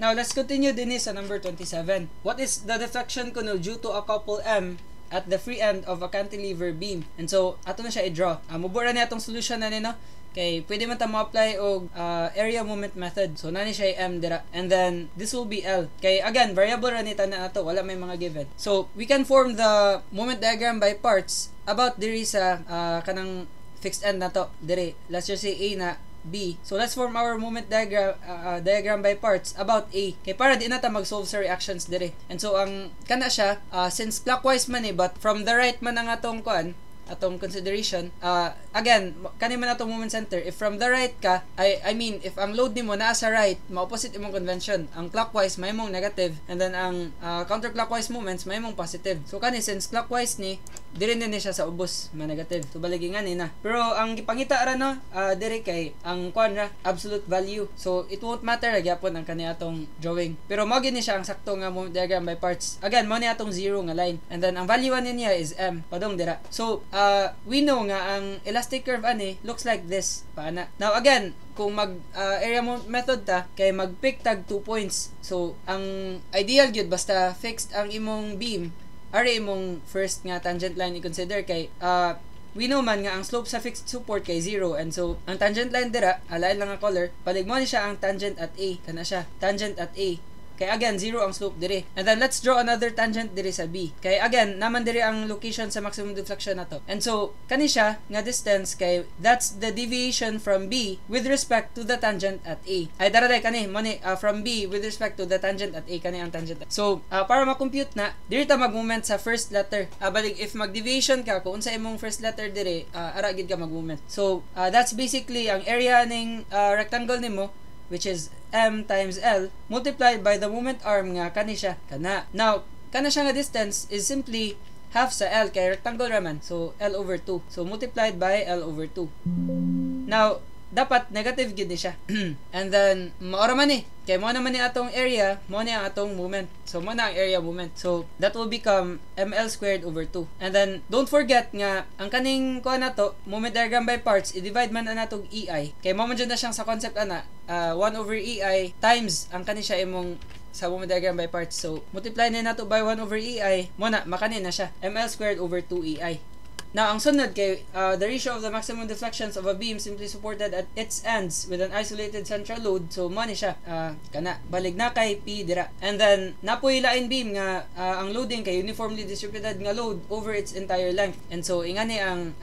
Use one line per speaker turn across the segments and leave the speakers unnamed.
Now, let's continue din sa number 27. What is the deflection kuno due to a couple M at the free end of a cantilever beam? And so, ato na siya i-draw. Mubura na itong solution na nino. Okay, pwede man ta mo-apply og area moment method. So, nani siya M dira. And then, this will be L. Okay, again, variable ra ni tanan nato, wala may mga given. So, we can form the moment diagram by parts about diri sa kanang fixed end na to. Diri, let's just say A na B. So, let's form our moment diagram by parts about A. Okay, para di na ta mag-solve sa reactions diri. And so, ang kana siya, since clockwise man but from the right man ang atong kuan, atong consideration, again, kani man atong moment center, if from the right ka, I mean, if ang load nimo naa sa right, ma-opposite imong convention. Ang clockwise may mong negative, and then ang counterclockwise moments may mong positive. So kani since clockwise ni, diri ni siya sa ubos, ma negative. So baligi nga ni na. Pero ang gipangita ra no, diri kay ang kuan ra absolute value. So it won't matter gyapon ang kani atong drawing. Pero mao gini siya ang sakto nga moment diagram by parts. Again, mao ni atong zero nga line. And then ang value niya is M, padong dira. So we know nga ang elastic curve ani looks like this paana. Now again, kung mag area method ta kay mag-pick tag 2 points. So ang ideal gyud basta fixed ang imong beam, are imong first nga tangent line i-consider kay we know man nga ang slope sa fixed support kay 0, and so ang tangent line dira, alain lang nga color, palig mo ni siya ang tangent at A, kana siya tangent at A. Kay again, 0 ang slope diri. And then let's draw another tangent diri sa B. Kay again, naman diri ang location sa maximum deflection nato. And so, kani siya nga distance kay that's the deviation from B with respect to the tangent at A. Ay dara kani mo ni from B with respect to the tangent at A, kani ang tangent. So, para ma-compute na, diri ta mag-moment sa first letter. Balik if mag-deviation ka kung unsa imong first letter diri, ara gid ka mag-moment. So, that's basically ang area ning rectangle nimo, which is M times L multiplied by the moment arm nga kani siya kana. Now, kana siya nga distance is simply half sa L kay rectangle raman. So, L over 2. So, multiplied by L over 2. Now, dapat negative gid ni siya. And then, maora man ni. Kay mo naman ni atong area, mo ni ang atong moment. So, mo na ang area moment. So, that will become ML squared over 2. And then, don't forget nga, ang kaning kuha na to, moment diagram by parts, i-divide man na natong EI. Kay mo man dyan na siyang sa concept ana, 1 over EI times, ang kani siya imong sa moment diagram by parts. So, multiply na nato by 1 over EI, mo na, makanin na siya. ML squared over 2 EI. Now, ang sunod kay the ratio of the maximum deflections of a beam simply supported at its ends with an isolated central load. So, money siya. Kana. Balig na kay P dira. And then, napoy lain beam nga ang loading kay uniformly distributed nga load over its entire length. And so, ingani ang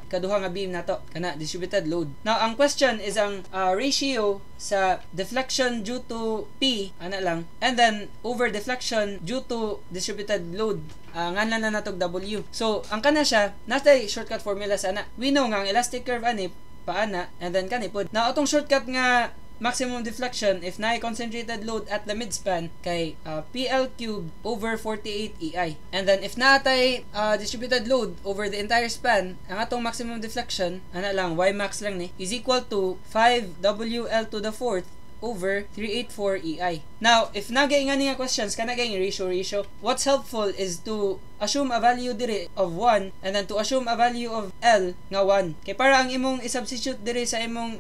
kaduha nga beam nato. Kana, distributed load. Now, ang question is ang ratio sa deflection due to P, ana lang, and then over deflection due to distributed load, nganlan na natog W. So, ang kana siya, natay shortcut formula sana. We know nga ang elastic curve ani paana, and then kanipod. Now, atong shortcut nga maximum deflection if na concentrated load at the midspan kay PL cubed over 48 EI. And then if natay distributed load over the entire span, ang atong maximum deflection, ana lang, Y max lang ni, is equal to 5 WL to the 4th over 384 EI. Now, if nagay nga nga questions, kana gay ratio, what's helpful is to assume a value dire of 1 and then to assume a value of L nga 1. Kay para ang imong i-substitute dire sa imong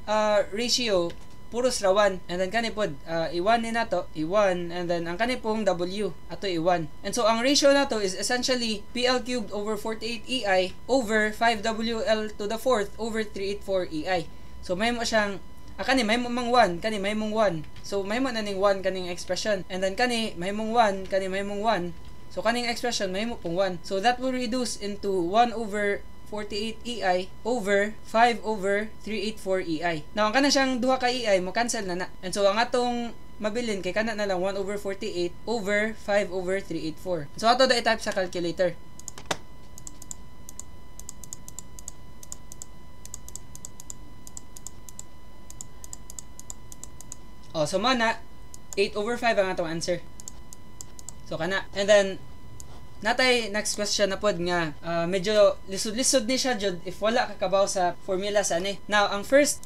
ratio, puros ra 1, and then kanipod i1 ni nato i1, and then ang kanipong W ato i1. And so ang ratio nato is essentially PL cubed over 48 EI over 5WL to the 4th over 384 EI. So may mo siyang kani may mo mang 1, kani may mong 1. So may mo na ning 1 kaning expression, and then kani may mong 1, kani may mong 1. So kaning expression may mo pong 1. So that will reduce into 1 over 48 EI over 5 over 384 EI. Now, ang kana siyang duha ka EI, mo cancel na na. And so, ang atong mabilin, kay kana na lang 1 over 48 over 5 over 384. So, ato da i-type sa calculator. So, mana, 8 over 5 ang atong answer. So, kana. And then, natay next question na pod nga medyo lisod-lisod ni siya jud if wala ka kabaw sa formula sa ani. Now, ang first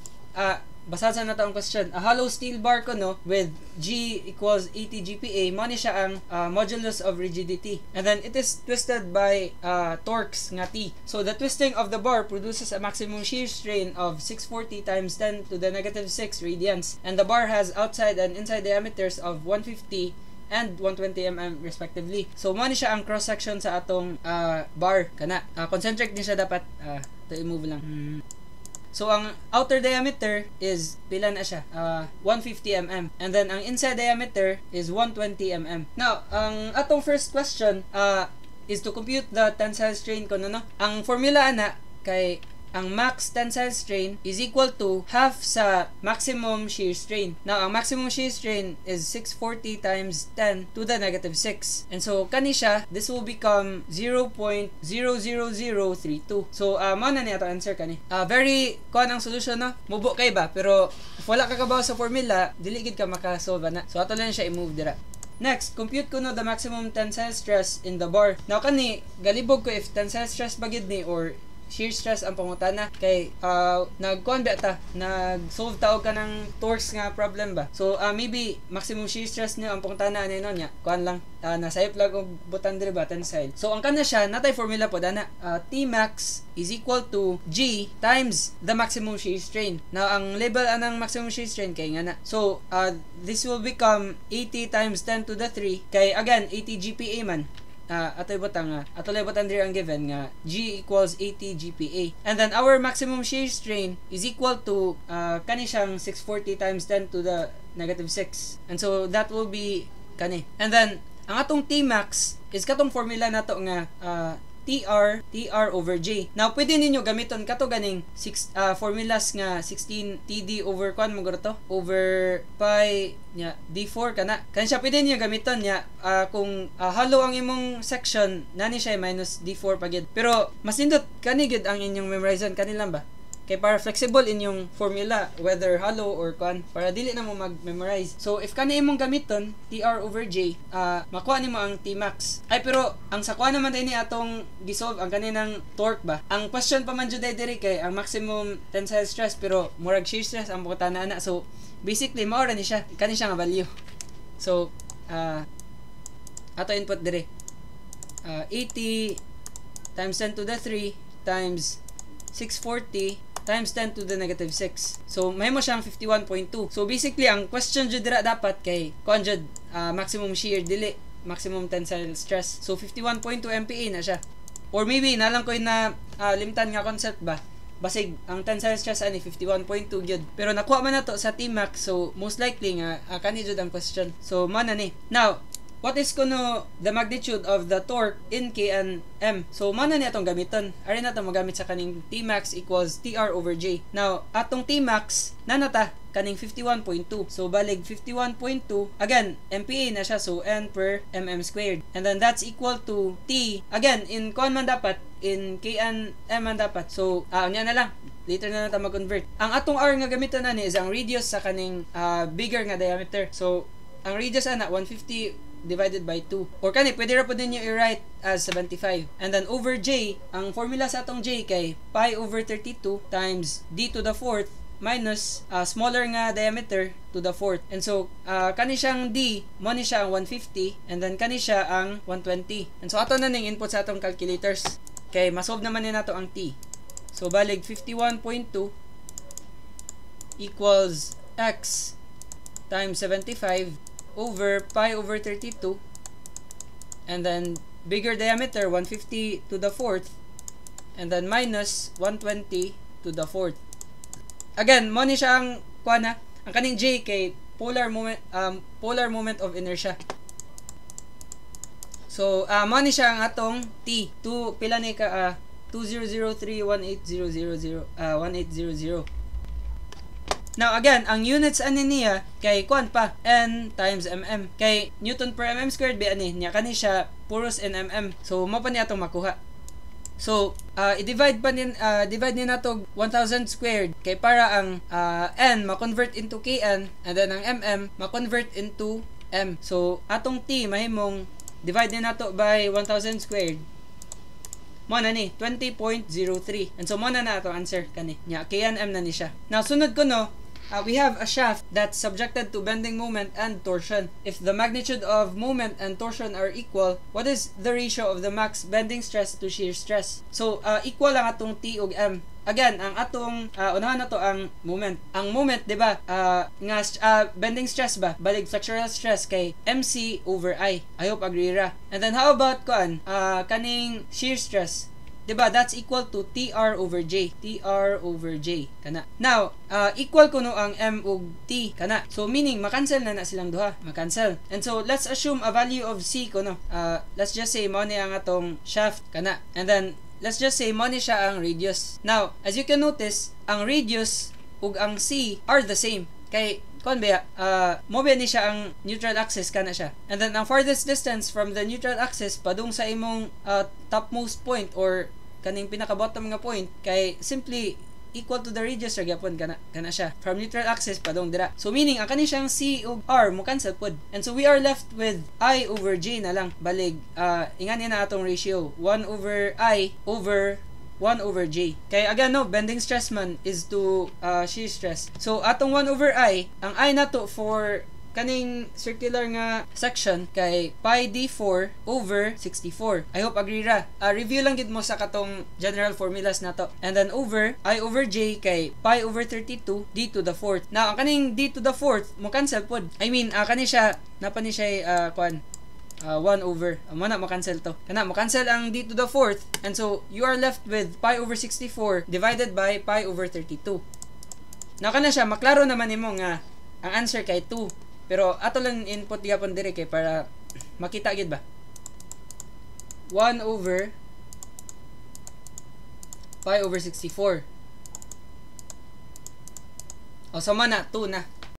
Basahan na to ang question. A hollow steel bar kuno with G equals 80 GPa, mo ni siya ang modulus of rigidity. And then it is twisted by torques nga T. So the twisting of the bar produces a maximum shear strain of 640 times 10 to the negative 6 radians. And the bar has outside and inside diameters of 150 and 120 mm respectively. So mo ni siya ang cross section sa atong bar kana. Concentric din siya dapat to i-move lang. So ang outer diameter is pila na siya? 150 mm. And then ang inside diameter is 120 mm. Now, ang atong first question is to compute the tensile strain kuno no. Ang formula ana kay ang max tensile strain is equal to half sa maximum shear strain. Now, ang maximum shear strain is 640 times 10 to the negative 6. And so, kani siya, this will become 0.00032. So, mo na niya ito answer kani. Very, kuhan ang solution, no? Mubo kay ba? Pero, if wala ka kabaw sa formula, dili gid ka makasolve na. So, ato lang siya i-move dira. Next, compute ko no the maximum tensile stress in the bar. Now, kani, galibog ko if tensile stress bagid ni or shear stress ang pangutana kay nag-kuan ba ta nag-solve taog ka ng torques nga problem ba. So maybe maximum shear stress niyo ang pangutana ani no nya kuan lang nasayop lang og butang diri ba tensile. So ang kana siya natay formula po dana Tmax is equal to G times the maximum shear strain. Now ang label anang maximum shear strain kay nga na. So this will become 80 times 10 to the 3 kay again 80 GPa man. Atoy butang diri ang given nga G equals 80 GPa. And then our maximum shear strain is equal to kani siyang 640 times 10 to the negative 6. And so that will be kani. And then ang atong Tmax is katong formula nato nga TR over J. Now pwede ninyo gamiton kato ganing formulas nga 16 TD over kwan mo to over pi nya D4 kana. Kan siya pwede niyo gamiton nya kung hollow ang imong section nani siya minus D4 pagid. Pero mas nindot kani gid ang inyong memorization kanilang ba? Kay para flexible inyong formula whether hollow or kwan para dili na mo mag-memorize. So if kani imong gamiton TR over J, makuha nimo ang Tmax. Ay pero ang sakwa naman din ni atong gisolve ang kaninang torque ba. Ang question pa man jud diri kay ang maximum tensile stress pero murag shear stress ang butana na. So basically mao ra ni siya kani siya nga value. So ato input diri 80 times 10 to the 3 times 640 times 10 to the negative 6. So, may mo siyang 51.2. So, basically, ang question jud dira dapat kay conjud maximum shear, dili maximum tensile stress. So, 51.2 MPa na siya. Or maybe, nalang ko na limtan nga concept ba? Basig, ang tensile stress ani 51.2 gyud. Pero nakuha man na to sa Tmax, so most likely nga kani jud ang question. So, man na ni. Now, what is kuno the magnitude of the torque in K and M? So, mana ni atong gamiton. Ari na itong magamit sa kaning Tmax equals TR over J. Now, atong Tmax, nanata, kaning 51.2. So, balig 51.2. Again, MPa na siya. So, N per mm squared. And then, that's equal to T. Again, in kuan man dapat, in K and M man dapat. So, niya na lang. Later na natin mag-convert. Ang atong R nga gamiton na ni is ang radius sa kaning bigger nga diameter. So, ang radius ana 150 divided by 2. Or kani, pwede ra po din nyo i-write as 75. And then over J, ang formula sa atong J kay pi over 32 times d to the 4th minus smaller nga diameter to the 4th. And so, kani siyang d, mo ni siya ang 150, and then kani siya ang 120. And so, ato na ning input sa atong calculators. Kay, masolve naman ni nato ang t. So, balig 51.2 equals x times 75 over pi over 32, and then bigger diameter 150 to the 4th, and then minus 120 to the 4th. Again, mo ni siya ang kuana, ang kaning J kay polar moment of inertia. So mo ni siya ang atong T. Pila ni ka 20031800 1800. Now again, ang units ani niya kay kuan pa N times mm. Kay Newton per mm squared bi ani niya kani siya puros in mm. So mo pa niya atong makuha. So i-divide ni nato 1000 squared kay para ang N ma-convert into Kn and then ang mm ma-convert into m. So atong T mahimong divide ni nato by 1000 squared. Mo na ni 20.03. And so mo na ato answer kani. Nya Kn m na ni siya. Now sunod ko no we have a shaft that's subjected to bending moment and torsion. If the magnitude of moment and torsion are equal, what is the ratio of the max bending stress to shear stress? So, equal lang atong T ug M. Again, ang atong unahan na to ang moment. Ang moment, di ba, bending stress ba? Balig flexural stress kay MC over I. I hope agree ra. And then how about kaning shear stress? Diba, that's equal to TR over J. TR over J. Kana. Now, equal kuno ang M ug T. Kana. So, meaning, makancel na silang duha. Makancel. And so, let's assume a value of C kuno. Let's just say, mo ni ang atong shaft. Kana. And then, let's just say, mo ni siya ang radius. Now, as you can notice, ang radius ug ang C are the same. Kay, mo ba ni siya ang neutral axis, kana siya. And then, ang farthest distance from the neutral axis padung sa imong topmost point or kaning pinaka-bottom nga point kay simply equal to the radius ra gyapon kana siya from neutral axis padung dira. So meaning ang kani siyang C ug R mo cancel pod. And so we are left with I over J na lang. Balig ingani na atong ratio 1 over I over 1 over J. Kay again no, bending stress man is to shear stress. So atong 1 over I, ang I nato for kaning circular nga section kay pi d4 over 64. I hope agree ra. Review lang gid mo sa katong general formulas nato. And then over I over j kay pi over 32 d to the fourth. Now ang kaning d to the fourth mo cancel pod. I mean kani siya napa ni siya 1 over mo na mo-cancel to. Kana mo-cancel ang d to the fourth and so you are left with pi over 64 divided by pi over 32. Now kana siya maklaro naman nimo nga ang answer kay 2. Pero ato lang input gyapon dire kay para makita gid ba. 1 over pi over 64. O sama na 2 na.